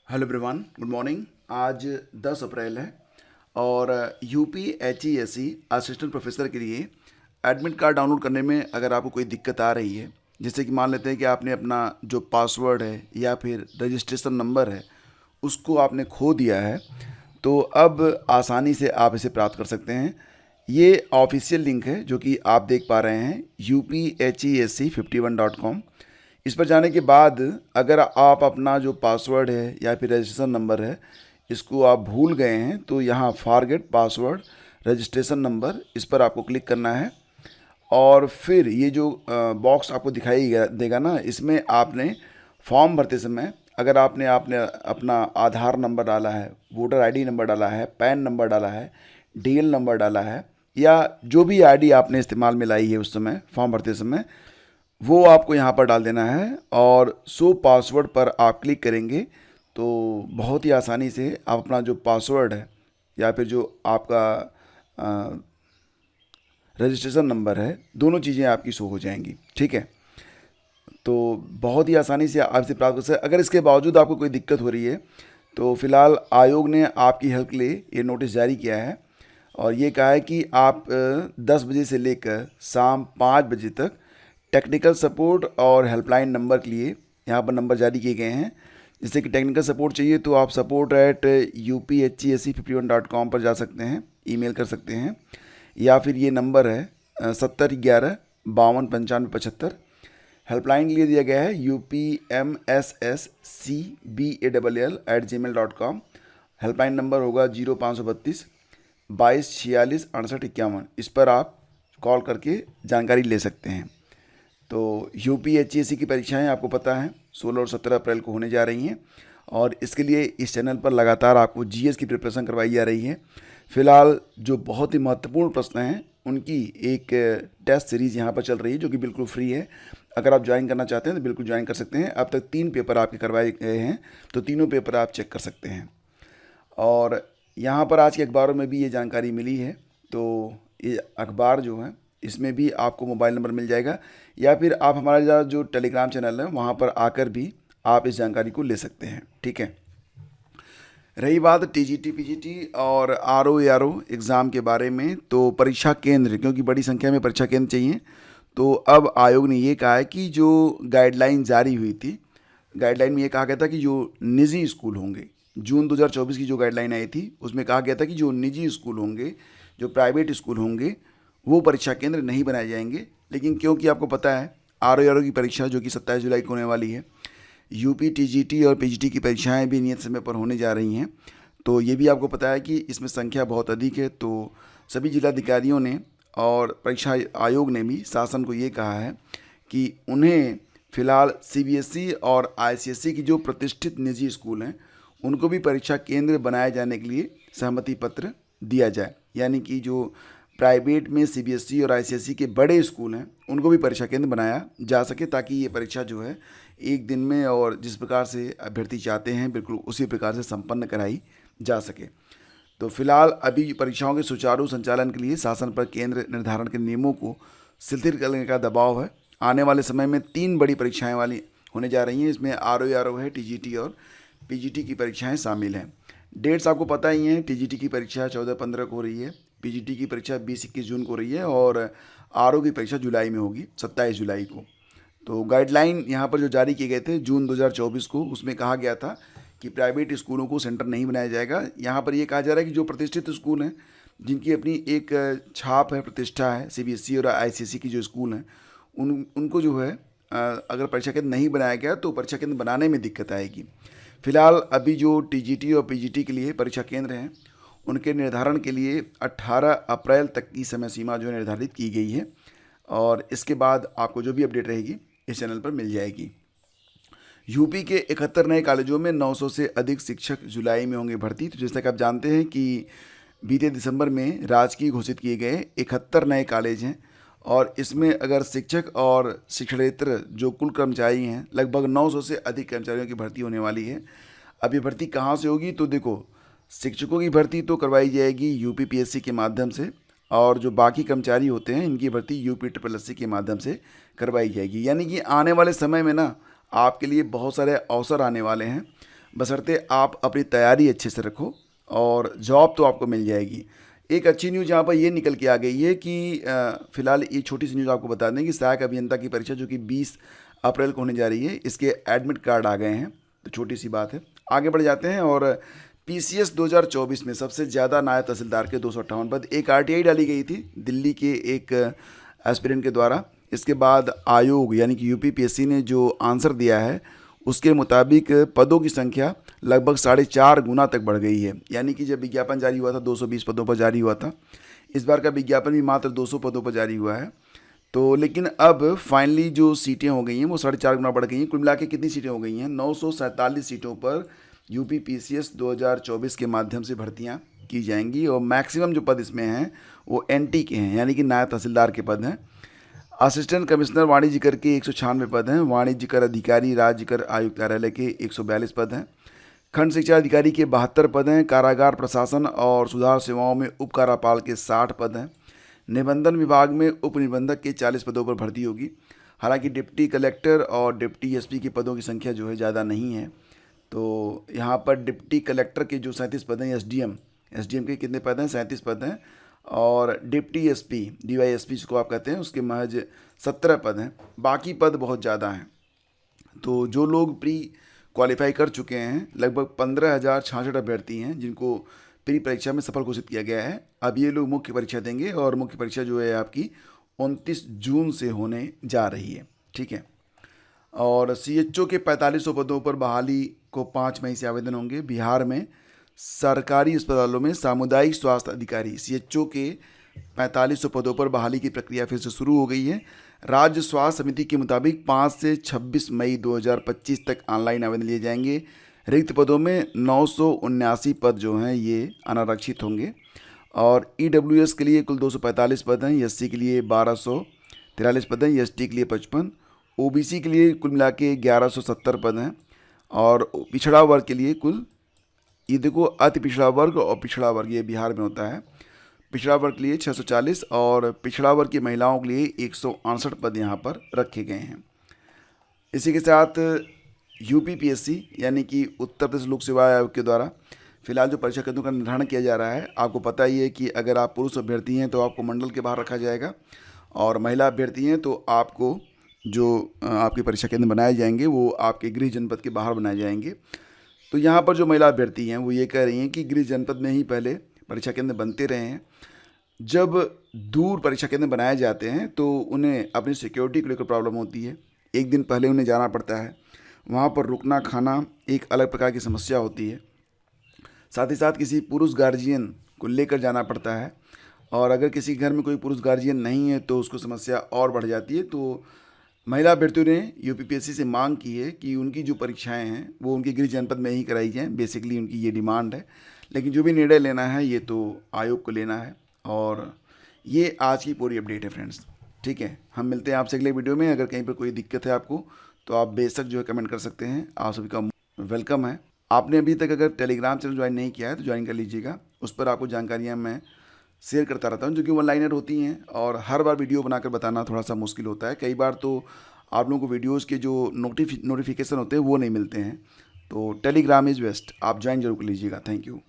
Hello everyone, good morning. आज 10 अप्रैल है और यूपी HESE असिस्टेंट प्रोफेसर के लिए एडमिट कार्ड डाउनलोड करने में अगर आपको कोई दिक्कत आ रही है, जैसे कि मान लेते हैं कि आपने अपना जो पासवर्ड है या फिर रजिस्ट्रेशन नंबर है उसको आपने खो दिया है, तो अब आसानी से आप इसे प्राप्त कर सकते हैं। ये ऑफिशियल लिंक है जो कि आप देख पा रहे हैं, UPHESE51.com। इस पर जाने के बाद अगर आप अपना जो पासवर्ड है या फिर रजिस्ट्रेशन नंबर है इसको आप भूल गए हैं, तो यहाँ फॉरगेट पासवर्ड रजिस्ट्रेशन नंबर, इस पर आपको क्लिक करना है। और फिर ये जो बॉक्स आपको दिखाई देगा ना, इसमें आपने फॉर्म भरते समय अगर आपने आपने अपना आधार नंबर डाला है, वोटर आईडी नंबर डाला है, पैन नंबर डाला है, डीएल नंबर डाला है, या जो भी आईडी आपने इस्तेमाल में लाई है उस समय फॉर्म भरते समय, वो आपको यहाँ पर डाल देना है। और शो पासवर्ड पर आप क्लिक करेंगे तो बहुत ही आसानी से आप अपना जो पासवर्ड है या फिर जो आपका रजिस्ट्रेशन नंबर है, दोनों चीज़ें आपकी शो हो जाएंगी। ठीक है, तो बहुत ही आसानी से आप इसे प्राप्त कर सकते हैं। अगर इसके बावजूद आपको कोई दिक्कत हो रही है तो फिलहाल आयोग ने आपकी हेल्प के लिए ये नोटिस जारी किया है और ये कहा है कि आप 10 बजे से लेकर शाम 5 बजे तक टेक्निकल सपोर्ट और हेल्पलाइन नंबर के लिए यहाँ पर नंबर जारी किए गए हैं। जैसे कि टेक्निकल सपोर्ट चाहिए तो आप support@UPHESE51.com पर जा सकते हैं, ईमेल कर सकते हैं, या फिर ये नंबर है 7011 52 95 75। हेल्पलाइन के लिए दिया गया है UPMSSCBALL@gmail.com। हेल्पलाइन नंबर होगा 0532 22 46 68 51। इस पर आप कॉल करके जानकारी ले सकते हैं। तो UPHESE की परीक्षाएं आपको पता है 16 और 17 अप्रैल को होने जा रही हैं और इसके लिए इस चैनल पर लगातार आपको GS की प्रिपरेशन करवाई जा रही है। फिलहाल जो बहुत ही महत्वपूर्ण प्रश्न हैं उनकी एक टेस्ट सीरीज़ यहाँ पर चल रही है जो कि बिल्कुल फ्री है। अगर आप ज्वाइन करना चाहते हैं तो बिल्कुल ज्वाइन कर सकते हैं। अब तक 3 पेपर आपके करवाए गए हैं, तो तीनों पेपर आप चेक कर सकते हैं। और यहाँ पर आज के अखबारों में भी ये जानकारी मिली है, तो ये अखबार जो है इसमें भी आपको मोबाइल नंबर मिल जाएगा, या फिर आप हमारा जो टेलीग्राम चैनल है वहाँ पर आकर भी आप इस जानकारी को ले सकते हैं। ठीक है, रही बात TGT PGT और RO एग्ज़ाम के बारे में, तो परीक्षा केंद्र, क्योंकि बड़ी संख्या में परीक्षा केंद्र चाहिए, तो अब आयोग ने ये कहा है कि जो गाइडलाइन जारी हुई थी, गाइडलाइन में ये कहा गया था कि जो निजी स्कूल होंगे, जून 2024 की जो गाइडलाइन आई थी उसमें कहा गया था कि जो निजी स्कूल होंगे, जो प्राइवेट स्कूल होंगे, वो परीक्षा केंद्र नहीं बनाए जाएंगे। लेकिन क्योंकि आपको पता है RO की परीक्षा जो कि 27 जुलाई को होने वाली है, UP TGT और PGT की परीक्षाएं भी नियत समय पर होने जा रही हैं, तो ये भी आपको पता है कि इसमें संख्या बहुत अधिक है। तो सभी जिलाधिकारियों ने और परीक्षा आयोग ने भी शासन को ये कहा है कि उन्हें फ़िलहाल CBSE और ICSE की जो प्रतिष्ठित निजी स्कूल हैं उनको भी परीक्षा केंद्र बनाए जाने के लिए सहमति पत्र दिया जाए। यानी कि जो प्राइवेट में CBSE और ICSE के बड़े स्कूल हैं उनको भी परीक्षा केंद्र बनाया जा सके, ताकि ये परीक्षा जो है एक दिन में और जिस प्रकार से अभ्यर्थी चाहते हैं बिल्कुल उसी प्रकार से संपन्न कराई जा सके। तो फिलहाल अभी परीक्षाओं के सुचारू संचालन के लिए शासन पर केंद्र निर्धारण के नियमों को शिथिल करने का दबाव है। आने वाले समय में 3 बड़ी परीक्षाएं वाली होने जा रही हैं, इसमें RO है, TGT और PGT की परीक्षाएं शामिल हैं। डेट्स आपको पता ही हैं, TGT की परीक्षा 14-15 को हो रही है, PGT की परीक्षा 20-21 जून को हो रही है और RO की परीक्षा जुलाई में होगी 27 जुलाई को। तो गाइडलाइन यहाँ पर जो जारी किए गए थे जून 2024 को, उसमें कहा गया था कि प्राइवेट स्कूलों को सेंटर नहीं बनाया जाएगा। यहाँ पर ये कहा जा रहा है कि जो प्रतिष्ठित स्कूल हैं, जिनकी अपनी एक छाप है, प्रतिष्ठा है, CBSE और ICSE की जो स्कूल हैं, उनको जो है अगर परीक्षा केंद्र नहीं बनाया गया तो परीक्षा केंद्र बनाने में दिक्कत आएगी। फिलहाल अभी जो TGT और PGT के लिए परीक्षा केंद्र हैं उनके निर्धारण के लिए 18 अप्रैल तक की समय सीमा जो है निर्धारित की गई है और इसके बाद आपको जो भी अपडेट रहेगी इस चैनल पर मिल जाएगी। यूपी के 71 नए कॉलेजों में 900 से अधिक शिक्षक जुलाई में होंगे भर्ती। तो जैसा कि आप जानते हैं कि बीते दिसंबर में राजकीय घोषित किए गए 71 नए कॉलेज हैं और इसमें अगर शिक्षक और शिक्षणेतर जो कुल कर्मचारी हैं लगभग 900 से अधिक कर्मचारियों की भर्ती होने वाली है। अब ये भर्ती कहाँ से होगी, तो देखो, शिक्षकों की भर्ती तो करवाई जाएगी UPPSC के माध्यम से और जो बाकी कर्मचारी होते हैं इनकी भर्ती UPSSC के माध्यम से करवाई जाएगी। यानी कि आने वाले समय में ना आपके लिए बहुत सारे अवसर आने वाले हैं। बशर्ते आप अपनी तैयारी अच्छे से रखो और जॉब तो आपको मिल जाएगी। एक अच्छी न्यूज़ यहाँ पर ये निकल के आ गई है कि फ़िलहाल ये छोटी सी न्यूज़ आपको बता दें कि सहायक अभियंता की परीक्षा जो कि 20 अप्रैल को होने जा रही है, इसके एडमिट कार्ड आ गए हैं। तो छोटी सी बात है, आगे बढ़ जाते हैं। और PCS 2024 में सबसे ज़्यादा नायब तहसीलदार के 258 पद, एक RTI डाली गई थी दिल्ली के एक एस्पिरेंट के द्वारा। इसके बाद आयोग यानी कि UPPSC ने जो आंसर दिया है उसके मुताबिक पदों की संख्या लगभग 4.5 गुना तक बढ़ गई है। यानी कि जब विज्ञापन जारी हुआ था 220 पदों पर जारी हुआ था, इस बार का विज्ञापन भी मात्र 200 पदों पर जारी हुआ है। तो लेकिन अब फाइनली जो सीटें हो गई हैं वो 4.5 गुना बढ़ गई हैं। कुल मिला के कितनी सीटें हो गई हैं? 947 सीटों पर UPPCS 2024 के माध्यम से भर्तियाँ की जाएंगी और मैक्सिमम जो पद इसमें हैं वो NT के हैं, यानी कि नायब तहसीलदार के पद हैं। असिस्टेंट कमिश्नर वाणिज्य कर के 196 पद हैं। वाणिज्य कर अधिकारी राज्य कर आयुक्त कार्यालय के 142 पद हैं। खंड शिक्षा अधिकारी के 72 पद हैं। कारागार प्रशासन और सुधार सेवाओं में उप कारापाल के 60 पद हैं। निबंधन विभाग में उप निबंधक के 40 पदों पर भर्ती होगी। हालांकि डिप्टी कलेक्टर और डिप्टी SP की पदों की संख्या जो है ज़्यादा नहीं है। तो यहाँ पर डिप्टी कलेक्टर के जो 37 पद हैं, SDM के कितने पद हैं? 37 पद हैं। और डिप्टी SP DYSP जिसको आप कहते हैं उसके महज 17 पद हैं। बाकी पद बहुत ज़्यादा हैं। तो जो लोग प्री क्वालिफाई कर चुके हैं, लगभग 15,066 अभ्यर्थी हैं जिनको प्री परीक्षा में सफल घोषित किया गया है। अब ये लोग मुख्य परीक्षा देंगे और मुख्य परीक्षा जो है आपकी 29 जून से होने जा रही है। ठीक है। और CHO के 4500 पदों पर बहाली को 5 मई से आवेदन होंगे। बिहार में सरकारी अस्पतालों में सामुदायिक स्वास्थ्य अधिकारी CHO के 4500 पदों पर बहाली की प्रक्रिया फिर से शुरू हो गई है। राज्य स्वास्थ्य समिति के मुताबिक 5 से 26 मई 2025 तक ऑनलाइन आवेदन लिए जाएंगे। रिक्त पदों में 979 पद जो हैं ये अनारक्षित होंगे। और EWS के लिए कुल 245 पद हैं। SC के लिए 1243 पद हैं। ST के लिए 55। OBC के लिए कुल मिला के 1170 पद हैं। और पिछड़ा वर्ग के लिए कुल, ये देखो, अति पिछड़ा वर्ग और पिछड़ा वर्ग ये बिहार में होता है। पिछड़ा वर्ग के लिए 640 और पिछड़ा वर्ग की महिलाओं के लिए 168 पद यहाँ पर रखे गए हैं। इसी के साथ UPPSC यानी कि उत्तर प्रदेश लोक सेवा आयोग के द्वारा फिलहाल जो परीक्षा केंद्रों का निर्धारण किया जा रहा है, आपको पता ही है कि अगर आप पुरुष अभ्यर्थी हैं तो आपको मंडल के बाहर रखा जाएगा और महिला अभ्यर्थी हैं तो आपको जो आपके परीक्षा केंद्र बनाए जाएंगे वो आपके गृह जनपद के बाहर बनाए जाएंगे। तो यहाँ पर जो महिला अभ्यर्थी हैं वो ये कह रही हैं कि गृह जनपद में ही पहले परीक्षा केंद्र बनते रहे हैं। जब दूर परीक्षा केंद्र बनाए जाते हैं तो उन्हें अपनी सिक्योरिटी को लेकर प्रॉब्लम होती है। एक दिन पहले उन्हें जाना पड़ता है, वहाँ पर रुकना खाना एक अलग प्रकार की समस्या होती है। साथ ही साथ किसी पुरुष गार्जियन को लेकर जाना पड़ता है और अगर किसी घर में कोई पुरुष गार्जियन नहीं है तो उसको समस्या और बढ़ जाती है। तो महिला अभ्यर्थियों ने UPPSC से मांग की है कि उनकी जो परीक्षाएं हैं वो उनके गृह जनपद में ही कराई जाएं। बेसिकली उनकी ये डिमांड है, लेकिन जो भी निर्णय लेना है ये तो आयोग को लेना है। और ये आज की पूरी अपडेट है फ्रेंड्स। ठीक है, हम मिलते हैं आपसे अगले वीडियो में। अगर कहीं पर कोई दिक्कत है आपको तो आप बेशक जो है कमेंट कर सकते हैं। आप सभी का वेलकम है। आपने अभी तक अगर टेलीग्राम चैनल ज्वाइन नहीं किया है तो ज्वाइन कर लीजिएगा। उस पर आपको जानकारियाँ मैं शेयर करता रहता हूँ जो कि ऑनलाइनर होती हैं और हर बार वीडियो बनाकर बताना थोड़ा सा मुश्किल होता है। कई बार तो आप लोगों को वीडियोस के जो नोटिफिकेशन होते हैं वो नहीं मिलते हैं। तो टेलीग्राम इज़ बेस्ट, आप ज्वाइन जरूर कर लीजिएगा। Thank you.